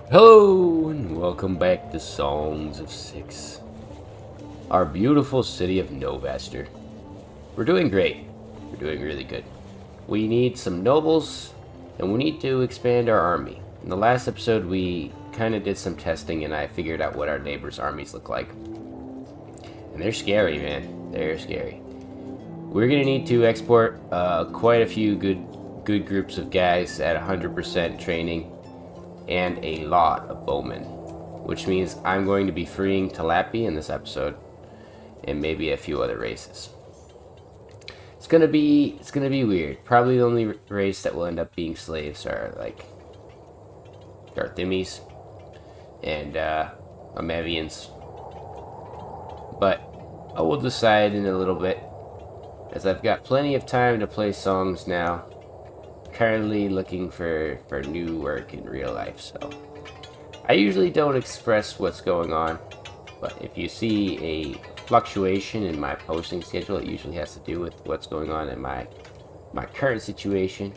Hello and welcome back to Songs of Six, our beautiful city of Novaster. We're doing great. We're doing really good. We need some nobles, and we need to expand our army. In the last episode, we kind of did some testing, and I figured out what our neighbors' armies look like. And they're scary, man. They're scary. We're gonna need to export quite a few good groups of guys at 100% training, and a lot of bowmen, which means I'm going to be freeing Talapi in this episode, and maybe a few other races. It's gonna be weird. Probably the only race that will end up being slaves are like Garthimes and Amavians, but I will decide in a little bit, as I've got plenty of time to play songs now. Currently looking for new work in real life, so I usually don't express what's going on, but if you see a fluctuation in my posting schedule, it usually has to do with what's going on in my current situation.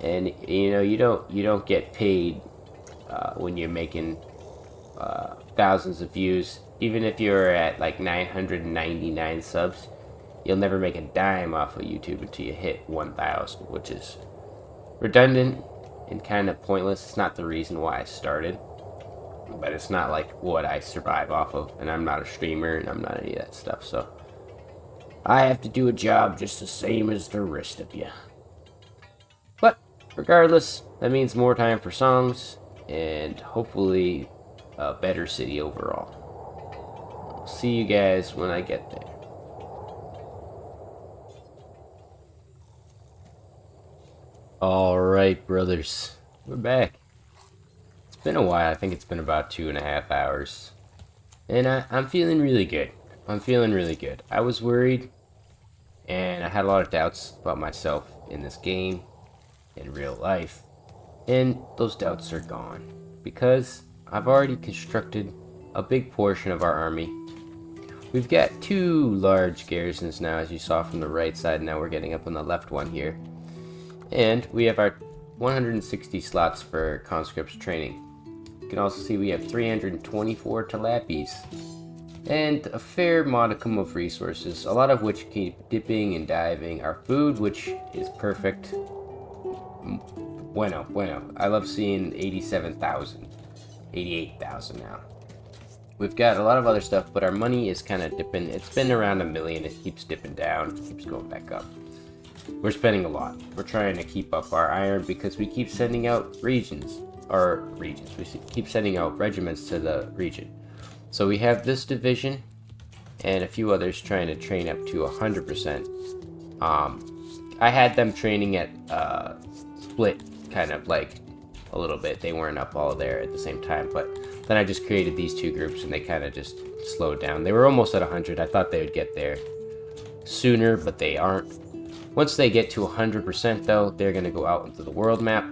And you know, you don't get paid when you're making thousands of views. Even if you're at like 999 subs, you'll never make a dime off of YouTube until you hit 1,000, which is redundant and kind of pointless. It's not the reason why I started, but it's not like what I survive off of, and I'm not a streamer, and I'm not any of that stuff, so I have to do a job just the same as the rest of you. But regardless, that means more time for songs, and hopefully a better city overall. I'll see you guys when I get there. Alright, brothers, we're back. It's been a while. I think it's been about 2.5 hours. And I'm feeling really good. I'm feeling really good. I was worried, and I had a lot of doubts about myself in this game, in real life. And those doubts are gone, because I've already constructed a big portion of our army. We've got 2 large garrisons now, as you saw from the right side. Now we're getting up on the left one here. And we have our 160 slots for conscripts training. You can also see we have 324 Talapis, and a fair modicum of resources, a lot of which keep dipping and diving. Our food, which is perfect. Bueno. I love seeing 87,000, 88,000 now. We've got a lot of other stuff, but our money is kind of dipping. It's been around 1 million. It keeps dipping down, keeps going back up. We're spending a lot. We're trying to keep up our iron because we keep sending out regions. We keep sending out regiments to the region. So we have this division and a few others trying to train up to 100%. I had them training at split, kind of like a little bit. They weren't up all there at the same time, but then I just created these 2 groups and they kind of just slowed down. They were almost at 100. I thought they would get there sooner, but they aren't. Once they get to 100% though, they're going to go out into the world map.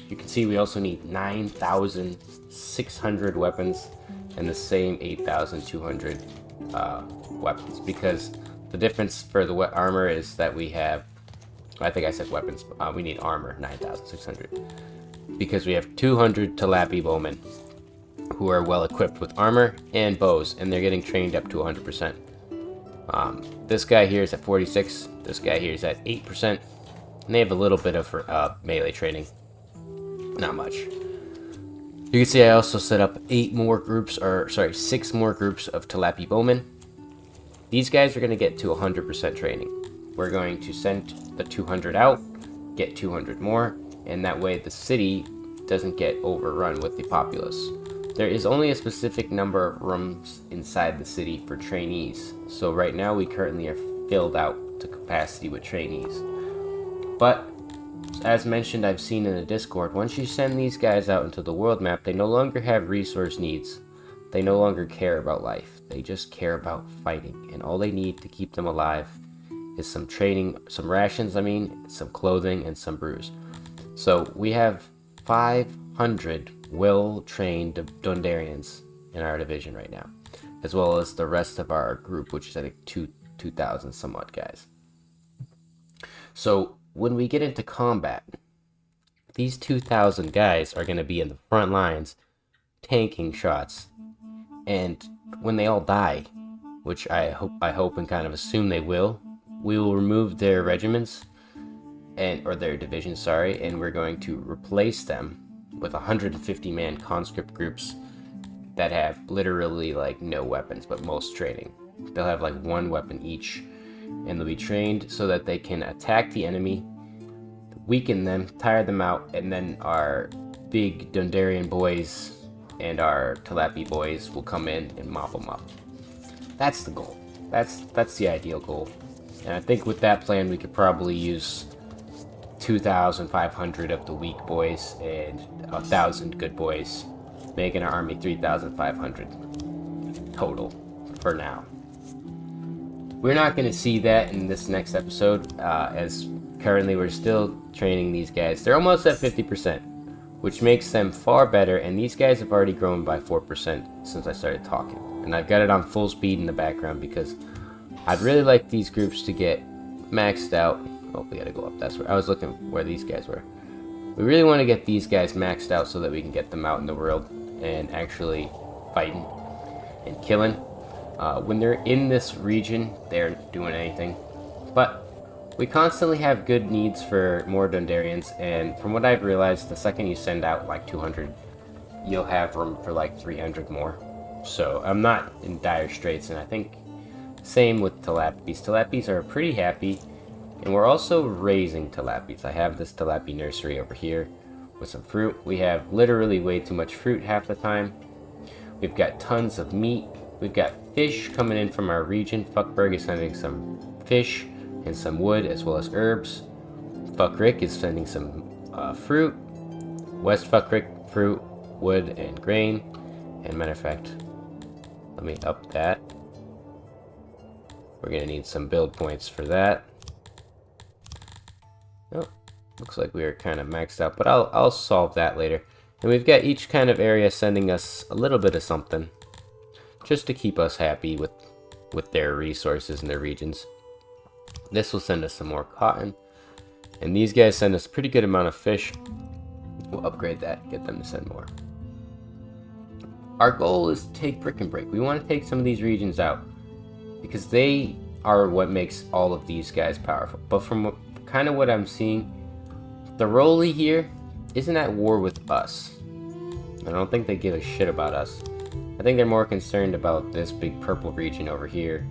You can see we also need 9,600 weapons and the same 8,200 weapons, because the difference for the armor is that we have, I think I said weapons, we need armor, 9,600, because we have 200 Talapi bowmen who are well equipped with armor and bows, and they're getting trained up to 100%. This guy here is at 46, this guy here is at 8%, and they have a little bit of melee training. Not much. You can see I also set up 6 more groups of Talapi bowmen. These guys are going to get to 100% training. We're going to send the 200 out, get 200 more, and that way the city doesn't get overrun with the populace. There is only a specific number of rooms inside the city for trainees, so right now we currently are filled out to capacity with trainees. But as mentioned, I've seen in the Discord, once you send these guys out into the world map, they no longer have resource needs. They no longer care about life. They just care about fighting, and all they need to keep them alive is some training, some rations, some clothing, and some brews. So we have 500 well-trained Dundarians in our division right now, as well as the rest of our group, which is I think 2,000 somewhat guys. So when we get into combat, these 2,000 guys are going to be in the front lines tanking shots. And when they all die, which I hope and kind of assume they will, we will remove their regiments or their divisions, sorry, and we're going to replace them with 150-man conscript groups that have literally like no weapons but most training. They'll have like one weapon each, and they'll be trained so that they can attack the enemy, weaken them, tire them out, and then our big Dundarian boys and our Talapi boys will come in and mop them up. That's the goal. That's the ideal goal. And I think with that plan, we could probably use 2,500 of the weak boys and 1,000 good boys, making our army 3,500 total for now. We're not going to see that in this next episode, as currently we're still training these guys. They're almost at 50%, which makes them far better, and these guys have already grown by 4% since I started talking. And I've got it on full speed in the background because I'd really like these groups to get maxed out. Oh, we gotta go up. That's where I was looking where these guys were. We really want to get these guys maxed out so that we can get them out in the world and actually fighting and killing. When they're in this region, they're doing anything. But we constantly have good needs for more Dundarians, and from what I've realized, the second you send out like 200, you'll have room for like 300 more. So I'm not in dire straits, and I think same with Talapis. Talapis are pretty happy, and we're also raising Talapis. I have this Talapi nursery over here with some fruit. We have literally way too much fruit half the time. We've got tons of meat. We've got fish coming in from our region. Fuckberg is sending some fish and some wood as well as herbs. Fuckrick is sending some fruit. West Fuckrick, fruit, wood, and grain. And matter of fact, let me up that. We're gonna need some build points for that. Oh, looks like we are kind of maxed out, but I'll solve that later. And we've got each kind of area sending us a little bit of something, just to keep us happy with their resources and their regions. This will send us some more cotton, and these guys send us a pretty good amount of fish. We'll upgrade that, get them to send more. Our goal is to take Brick and Break. We want to take some of these regions out because they are what makes all of these guys powerful. But from kind of what I'm seeing, the Rolly here isn't at war with us. I don't think they give a shit about us. I think they're more concerned about this big purple region over here.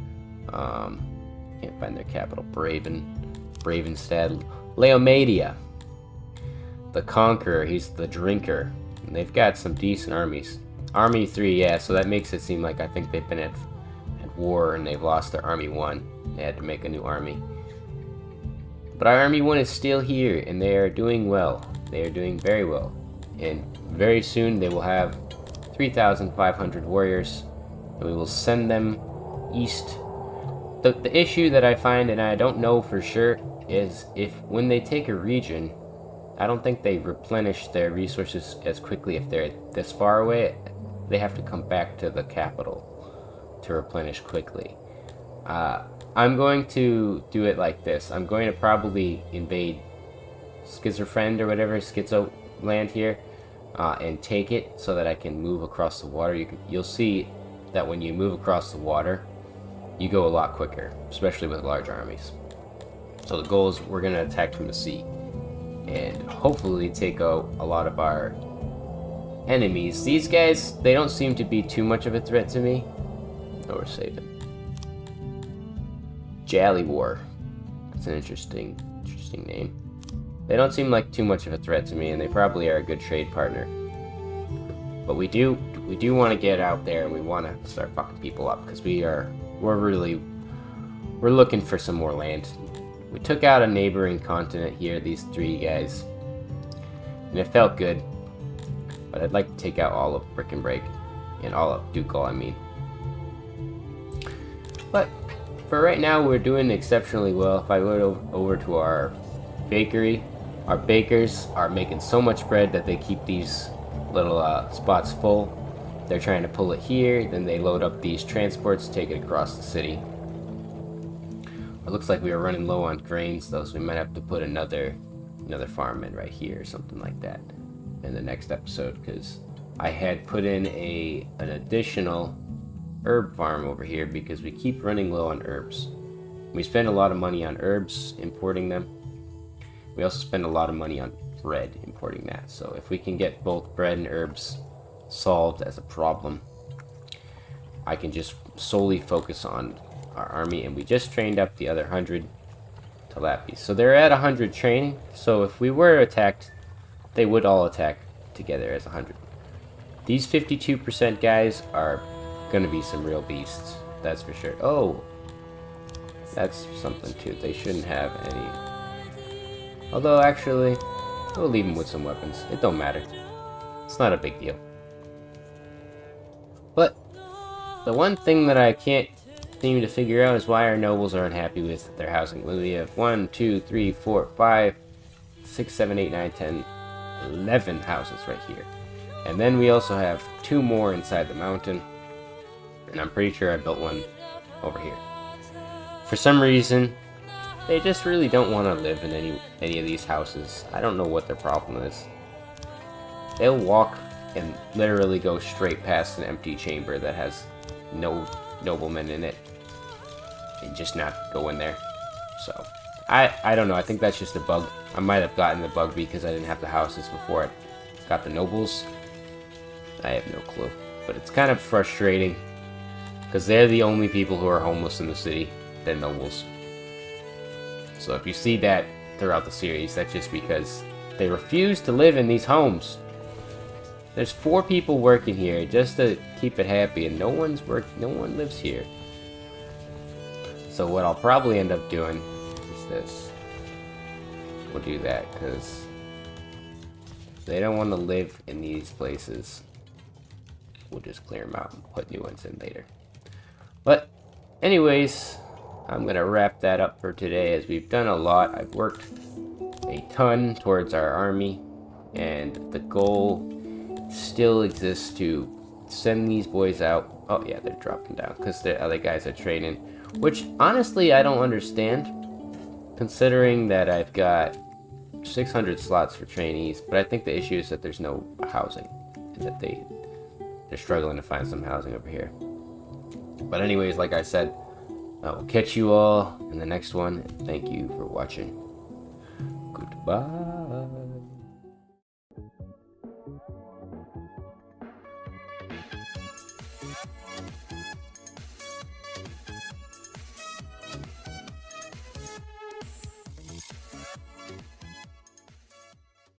Can't find their capital. Bravenstad. Leomadia. The Conqueror. He's the Drinker. And they've got some decent armies. Army 3, yeah, so that makes it seem like I think they've been at war and they've lost their Army 1. They had to make a new army. But our Army 1 is still here, and they are doing well. They are doing very well. And very soon they will have 3,500 warriors, and we will send them east. The issue that I find, and I don't know for sure, is if when they take a region, I don't think they replenish their resources as quickly if they're this far away. They have to come back to the capital to replenish quickly. I'm going to do it like this. I'm going to probably invade Schizofriend or whatever, Schizo land here, and take it so that I can move across the water. You'll see that when you move across the water, you go a lot quicker, especially with large armies. So the goal is we're going to attack from the sea and hopefully take out a lot of our enemies. These guys, they don't seem to be too much of a threat to me. Oh, we're saving. Jally War. That's an interesting name. They don't seem like too much of a threat to me, and they probably are a good trade partner. But we do want to get out there, and we want to start fucking people up because we're looking for some more land. We took out a neighboring continent here, these 3 guys, and it felt good. But I'd like to take out all of Brick and Break, and all of Ducal, I mean. But for right now, we're doing exceptionally well. If I go over to our bakery, our bakers are making so much bread that they keep these little spots full. They're trying to pull it here, then they load up these transports, take it across the city. It looks like we are running low on grains though, so we might have to put another farm in right here or something like that in the next episode, because I had put in an additional herb farm over here because we keep running low on herbs. We spend a lot of money on herbs importing them. We also spend a lot of money on bread importing that. So if we can get both bread and herbs solved as a problem, I can just solely focus on our army. And we just trained up the other 100 Talapis. So they're at 100 training. So if we were attacked, they would all attack together as 100. These 52% guys are going to be some real beasts. That's for sure. Oh, that's something too. They shouldn't have any. Although actually, we'll leave them with some weapons. It don't matter. It's not a big deal. But the one thing that I can't seem to figure out is why our nobles are unhappy with their housing. We have 1, 2, 3, 4, 5, 6, 7, 8, 9, 10, 11 houses right here. And then we also have 2 more inside the mountain. And I'm pretty sure I built one over here. For some reason, they just really don't want to live in any of these houses. I don't know what their problem is. They'll walk and literally go straight past an empty chamber that has no noblemen in it and just not go in there. So I don't know. I think that's just a bug. I might have gotten the bug because I didn't have the houses before I got the nobles. I have no clue. But it's kind of frustrating because they're the only people who are homeless in the city. They're nobles. So if you see that throughout the series, that's just because they refuse to live in these homes. There's 4 people working here just to keep it happy, and no one lives here. So what I'll probably end up doing is this. We'll do that because they don't want to live in these places. We'll just clear them out and put new ones in later. But anyways, I'm going to wrap that up for today, as we've done a lot. I've worked a ton towards our army, and the goal still exists to send these boys out. Oh yeah, they're dropping down because the other guys are training, which honestly I don't understand, considering that I've got 600 slots for trainees. But I think the issue is that there's no housing, and that they're struggling to find some housing over here. But anyways, like I said, I will catch you all in the next one, and thank you for watching. Goodbye.